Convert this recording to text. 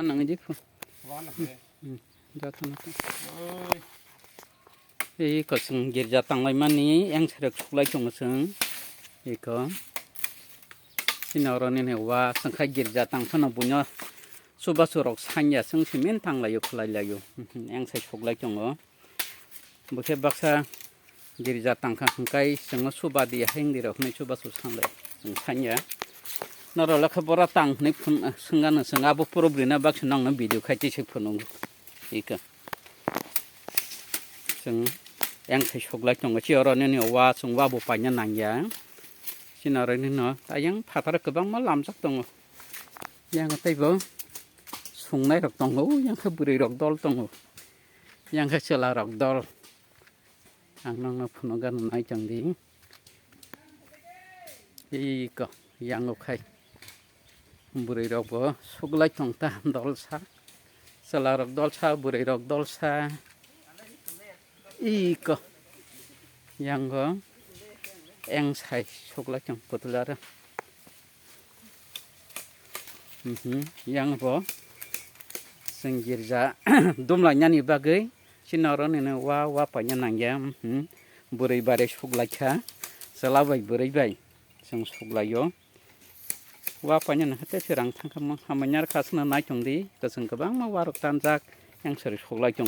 nang jiku 이 것은 길자 땅만이 양체력 축ላይ 종성 이거 신어로는 와 성카 길자 땅 하나 분야 수바수록 산야 성시민 땅라요 클라려요 양체 축ላይ 종어 뭐게 박사 길자 땅카 한가이 성어 수바디 행디로 네 수바수 산래 산야 너를 라카보라 땅 네 순간은 성아부 프로브리나 박스 나는 비디오 같이 찍는 거 이거 성 양태 속락 좀 지어라는 와 성와 보빠냐 난야 신어라는 너 다양 파타르 그방 말 남삭동 양 때버 송나이 럭동 양 흐브리 럭돌 동 양 흐슬라 럭돌 안năng phun gan nai chẳng đi 이거 양옥하이 부리럭 버 속락 통타 돌사 살라럭 돌사 부리럭 돌사 이거 양거 앵사이 속락 좀 보들라라 양거 생길자 돔라냐니 바게 신어로는 와 빠냐 난게 부리 바레 속락차 살라바이 부리 바이 성 속락요 와 빠냐 하테 세랑 탕카마 하마냐르 카스나 나이종디 그성 그방 마 와럭 단작 양서리 속락 좀